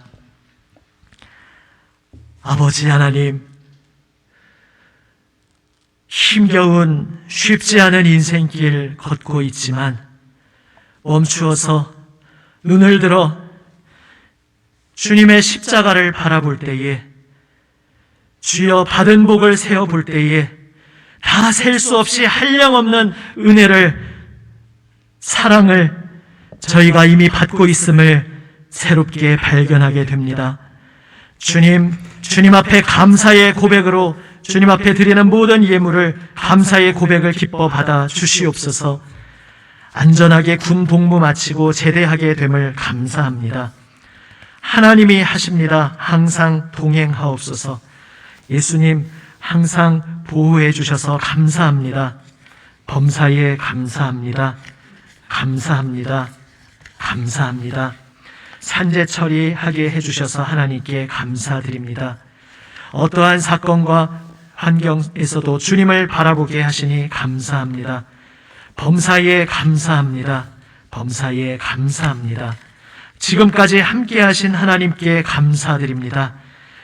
아버지 하나님, 힘겨운 쉽지 않은 인생길 걷고 있지만 멈추어서 눈을 들어 주님의 십자가를 바라볼 때에, 주여 받은 복을 세어볼 때에 다 셀 수 없이 한량없는 은혜를, 사랑을 저희가 이미 받고 있음을 새롭게 발견하게 됩니다. 주님 앞에 감사의 고백으로 주님 앞에 드리는 모든 예물을 감사의 고백을 기뻐 받아 주시옵소서. 안전하게 군 복무 마치고 제대하게 됨을 감사합니다. 하나님이 하십니다. 항상 동행하옵소서. 예수님 항상 보호해 주셔서 감사합니다. 범사에 감사합니다. 감사합니다. 감사합니다. 산재 처리하게 해주셔서 하나님께 감사드립니다. 어떠한 사건과 환경에서도 주님을 바라보게 하시니 감사합니다. 범사에 감사합니다. 범사에 감사합니다. 지금까지 함께 하신 하나님께 감사드립니다.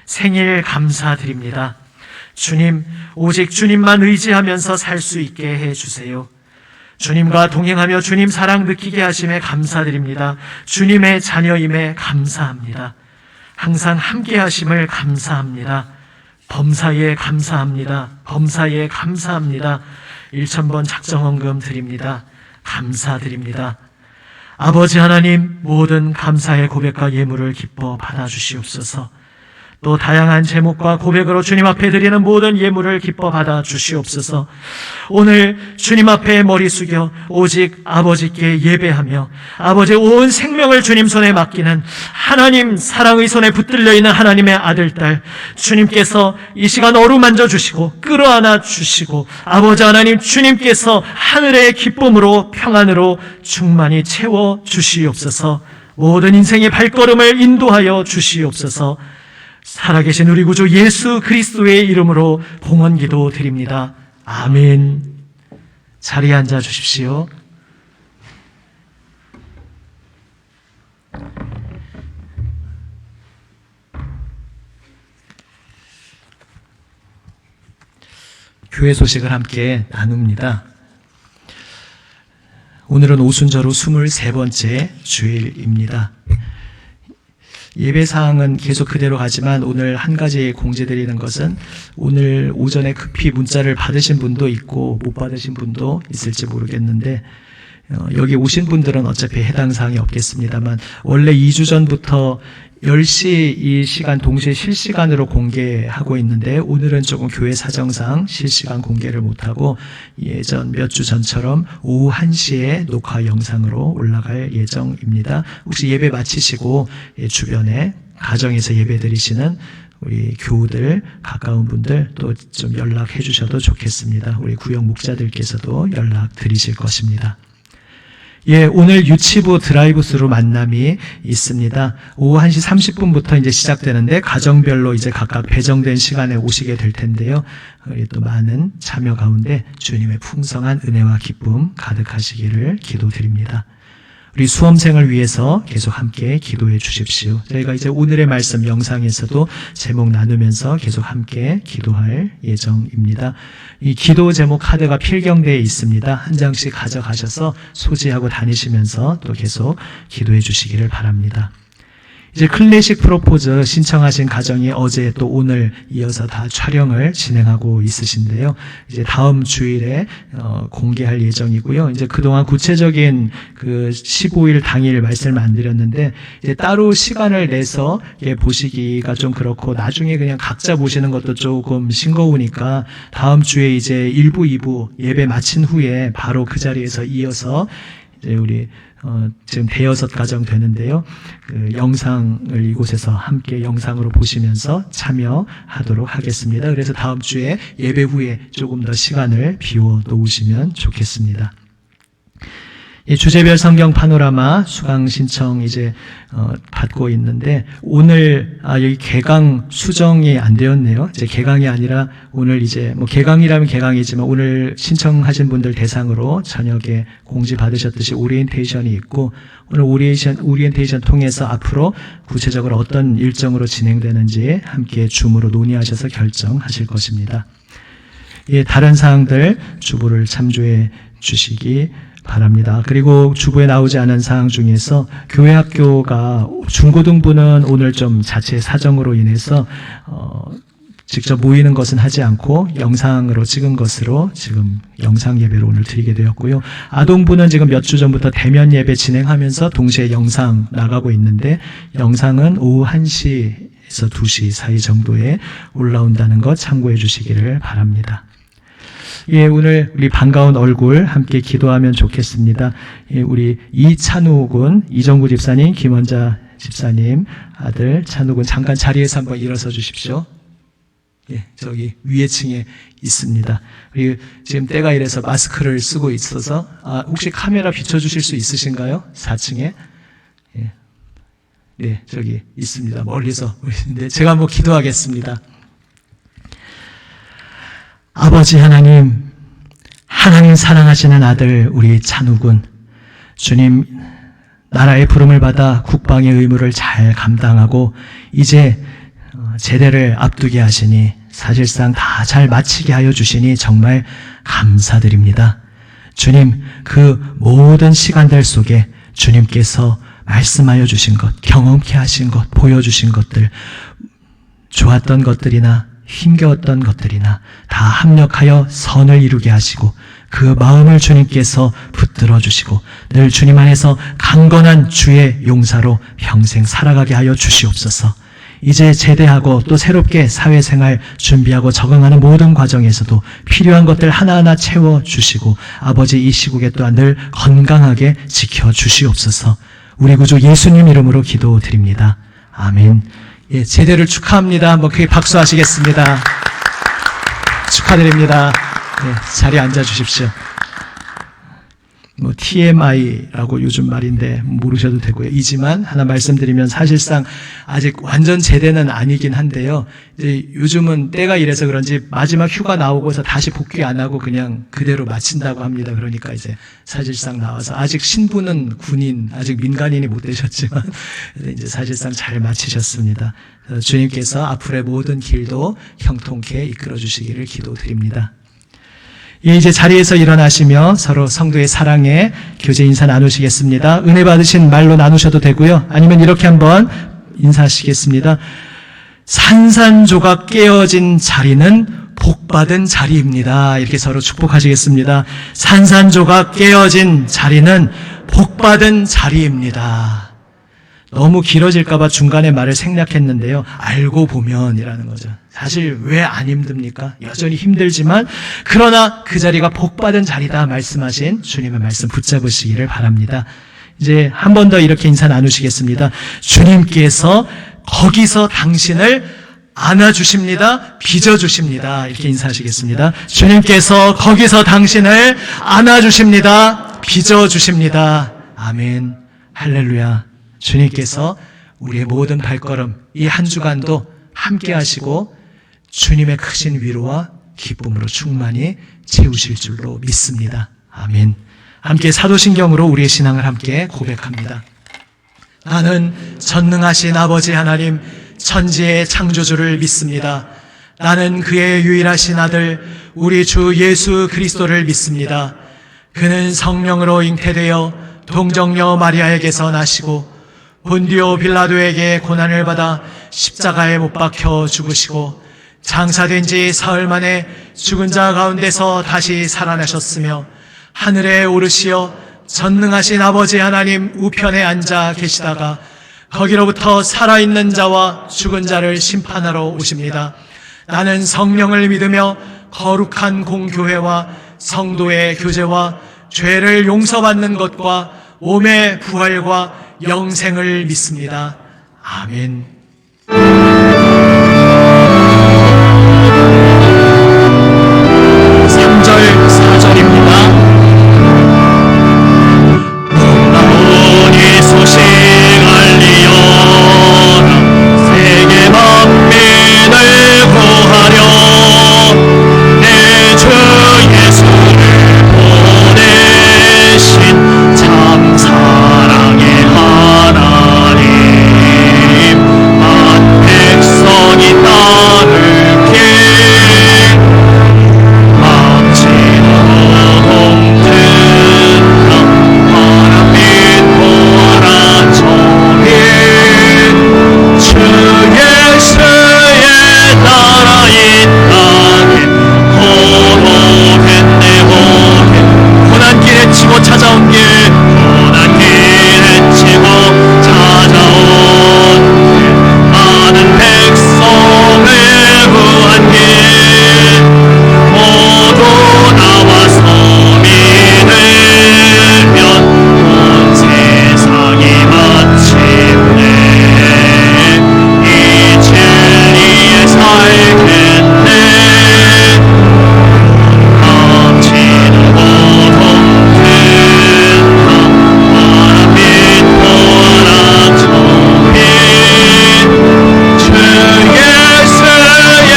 생일 감사드립니다. 주님, 오직 주님만 의지하면서 살 수 있게 해주세요. 주님과 동행하며 주님 사랑 느끼게 하심에 감사드립니다. 주님의 자녀임에 감사합니다. 항상 함께 하심을 감사합니다. 범사에 감사합니다. 범사에 감사합니다. 1000번 작정헌금 드립니다. 감사드립니다. 아버지 하나님, 모든 감사의 고백과 예물을 기뻐 받아주시옵소서. 또 다양한 제목과 고백으로 주님 앞에 드리는 모든 예물을 기뻐 받아 주시옵소서. 오늘 주님 앞에 머리 숙여 오직 아버지께 예배하며 아버지의 온 생명을 주님 손에 맡기는 하나님 사랑의 손에 붙들려 있는 하나님의 아들, 딸, 주님께서 이 시간 어루만져 주시고 끌어안아 주시고 아버지 하나님, 주님께서 하늘의 기쁨으로 평안으로 충만히 채워 주시옵소서. 모든 인생의 발걸음을 인도하여 주시옵소서. 살아계신 우리 구주 예수 그리스도의 이름으로 봉헌 기도 드립니다. 아멘. 자리에 앉아 주십시오. 교회 소식을 함께 나눕니다. 오늘은 오순절 후 23번째 주일입니다. 예배 사항은 계속 그대로 가지만 오늘 한 가지 공지드리는 것은 오늘 오전에 급히 문자를 받으신 분도 있고 못 받으신 분도 있을지 모르겠는데 여기 오신 분들은 어차피 해당 사항이 없겠습니다만 원래 2주 전부터 10시 이 시간 동시에 실시간으로 공개하고 있는데 오늘은 조금 교회 사정상 실시간 공개를 못하고 예전 몇 주 전처럼 오후 1시에 녹화 영상으로 올라갈 예정입니다. 혹시 예배 마치시고 주변에 가정에서 예배 드리시는 우리 교우들, 가까운 분들 또 좀 연락해 주셔도 좋겠습니다. 우리 구역 목자들께서도 연락 드리실 것입니다. 예, 오늘 유치부 드라이브스루 만남이 있습니다. 오후 1시 30분부터 이제 시작되는데 가정별로 이제 각각 배정된 시간에 오시게 될 텐데요. 우리 또 많은 참여 가운데 주님의 풍성한 은혜와 기쁨 가득하시기를 기도드립니다. 우리 수험생을 위해서 계속 함께 기도해 주십시오. 저희가 이제 오늘의 말씀 영상에서도 제목 나누면서 계속 함께 기도할 예정입니다. 이 기도 제목 카드가 필경되어 있습니다. 한 장씩 가져가셔서 소지하고 다니시면서 또 계속 기도해 주시기를 바랍니다. 이제 클래식 프로포즈 신청하신 가정이 어제 또 오늘 이어서 다 촬영을 진행하고 있으신데요. 이제 다음 주일에 공개할 예정이고요. 이제 그동안 구체적인 그 15일 당일 말씀을 안 드렸는데 이제 따로 시간을 내서 보시기가 좀 그렇고 나중에 그냥 각자 보시는 것도 조금 싱거우니까 다음 주에 이제 1부, 2부 예배 마친 후에 바로 그 자리에서 이어서 이제 우리 지금 대여섯 가정 되는데요. 그 영상을 이곳에서 함께 영상으로 보시면서 참여하도록 하겠습니다. 그래서 다음 주에 예배 후에 조금 더 시간을 비워 놓으시면 좋겠습니다. 이 주제별 성경 파노라마 수강 신청 이제 받고 있는데 오늘 여기 개강 수정이 안 되었네요. 이제 개강이 아니라 오늘 이제 뭐 개강이라면 개강이지만 오늘 신청하신 분들 대상으로 저녁에 공지 받으셨듯이 오리엔테이션이 있고 오늘 오리엔테이션 통해서 앞으로 구체적으로 어떤 일정으로 진행되는지 함께 줌으로 논의하셔서 결정하실 것입니다. 예, 다른 사항들 주부를 참조해 주시기 바랍니다. 그리고 주부에 나오지 않은 사항 중에서 교회 학교가 중고등부는 오늘 좀 자체 사정으로 인해서 직접 모이는 것은 하지 않고 영상으로 찍은 것으로 지금 영상 예배로 오늘 드리게 되었고요. 아동부는 지금 몇 주 전부터 대면 예배 진행하면서 동시에 영상 나가고 있는데 영상은 오후 1시에서 2시 사이 정도에 올라온다는 것 참고해 주시기를 바랍니다. 예, 오늘 우리 반가운 얼굴 함께 기도하면 좋겠습니다. 예, 우리 이찬우 군, 이정구 집사님, 김원자 집사님 아들 찬우 군 잠깐 자리에서 한번 일어서 주십시오. 예, 저기 위에 층에 있습니다. 우리 지금 때가 이래서 마스크를 쓰고 있어서 혹시 카메라 비춰주실 수 있으신가요? 4층에. 예, 네, 저기 있습니다. 멀리서. 네, 제가 한번 기도하겠습니다. 아버지 하나님 사랑하시는 아들 우리 찬우군 주님 나라의 부름을 받아 국방의 의무를 잘 감당하고 이제 제대를 앞두게 하시니 사실상 다 잘 마치게 하여 주시니 정말 감사드립니다. 주님 그 모든 시간들 속에 주님께서 말씀하여 주신 것, 경험케 하신 것, 보여주신 것들 좋았던 것들이나 힘겨웠던 것들이나 다 합력하여 선을 이루게 하시고 그 마음을 주님께서 붙들어 주시고 늘 주님 안에서 강건한 주의 용사로 평생 살아가게 하여 주시옵소서. 이제 제대하고 또 새롭게 사회생활 준비하고 적응하는 모든 과정에서도 필요한 것들 하나하나 채워주시고 아버지 이 시국에 또한 늘 건강하게 지켜주시옵소서. 우리 구주 예수님 이름으로 기도드립니다. 아멘. 예, 제대를 축하합니다. 한번 크게 박수하시겠습니다. 축하드립니다. 네, 자리에 앉아주십시오. 뭐 TMI라고 요즘 말인데 모르셔도 되고요. 이지만 하나 말씀드리면 사실상 아직 완전 제대는 아니긴 한데요. 이제 요즘은 때가 이래서 그런지 마지막 휴가 나오고서 다시 복귀 안 하고 그냥 그대로 마친다고 합니다. 그러니까 이제 사실상 나와서 아직 신부는 군인, 아직 민간인이 못 되셨지만 이제 사실상 잘 마치셨습니다. 주님께서 앞으로의 모든 길도 형통케 이끌어 주시기를 기도드립니다. 예, 이제 자리에서 일어나시며 서로 성도의 사랑에 교제 인사 나누시겠습니다. 은혜 받으신 말로 나누셔도 되고요. 아니면 이렇게 한번 인사하시겠습니다. 산산조각 깨어진 자리는 복받은 자리입니다. 이렇게 서로 축복하시겠습니다. 산산조각 깨어진 자리는 복받은 자리입니다. 너무 길어질까봐 중간에 말을 생략했는데요. 알고 보면이라는 거죠. 사실 왜 안 힘듭니까? 여전히 힘들지만 그러나 그 자리가 복받은 자리다 말씀하신 주님의 말씀 붙잡으시기를 바랍니다. 이제 한 번 더 이렇게 인사 나누시겠습니다. 주님께서 거기서 당신을 안아주십니다. 빚어주십니다. 이렇게 인사하시겠습니다. 주님께서 거기서 당신을 안아주십니다. 빚어주십니다. 아멘. 할렐루야. 주님께서 우리의 모든 발걸음, 이 한 주간도 함께 하시고 주님의 크신 위로와 기쁨으로 충만히 채우실 줄로 믿습니다. 아멘. 함께 사도신경으로 우리의 신앙을 함께 고백합니다. 나는 전능하신 아버지 하나님, 천지의 창조주를 믿습니다. 나는 그의 유일하신 아들, 우리 주 예수 그리스도를 믿습니다. 그는 성령으로 잉태되어 동정녀 마리아에게서 나시고 본디오 빌라도에게 고난을 받아 십자가에 못 박혀 죽으시고 장사된 지 사흘 만에 죽은 자 가운데서 다시 살아나셨으며 하늘에 오르시어 전능하신 아버지 하나님 우편에 앉아 계시다가 거기로부터 살아있는 자와 죽은 자를 심판하러 오십니다. 나는 성령을 믿으며 거룩한 공교회와 성도의 교제와 죄를 용서받는 것과 몸의 부활과 영생을 믿습니다. 아멘. 3절, 4절입니다. 놀라운 이 소식 알리어라. 세계 만민을 구하려 내 주 예수를 보내신 참 사랑의 하나님, 만 백성이 따르게 마치는 홍든나 바람 빛보라 저리 주 예수의 나라 이 땅에 고독했네 오게 고난길에 치고 찾아온 길 고난길에 치고 찾아온 길 많은 백성을 구한 길 모두 나와서 믿으면 온 세상이 마침내 이 진리에 살겠네. 넘치는 고통 듣나 바람 빛보라 저빛 주 예수의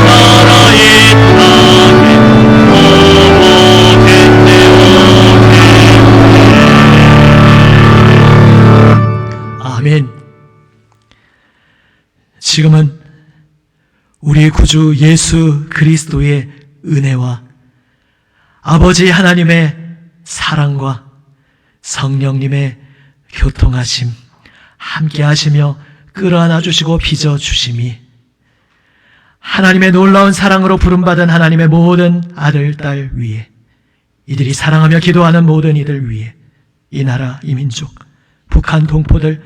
나라 이 땅에 오겠네 오겠네. 아멘. 지금은 우리 구주 예수 그리스도의 은혜와 아버지 하나님의 사랑과 성령님의 교통하심 함께 하시며 끌어안아 주시고 빚어 주심이 하나님의 놀라운 사랑으로 부름받은 하나님의 모든 아들, 딸 위에 이들이 사랑하며 기도하는 모든 이들 위에 이 나라, 이 민족, 북한 동포들,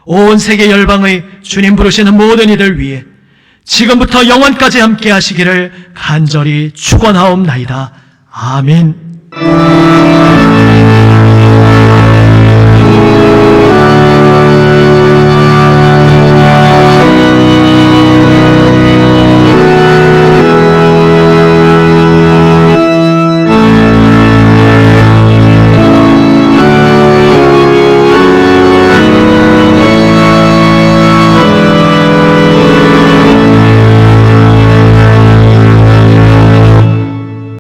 온 세계 열방의 주님 부르시는 모든 이들 위에 지금부터 영원까지 함께 하시기를 간절히 축원하옵나이다. 아멘.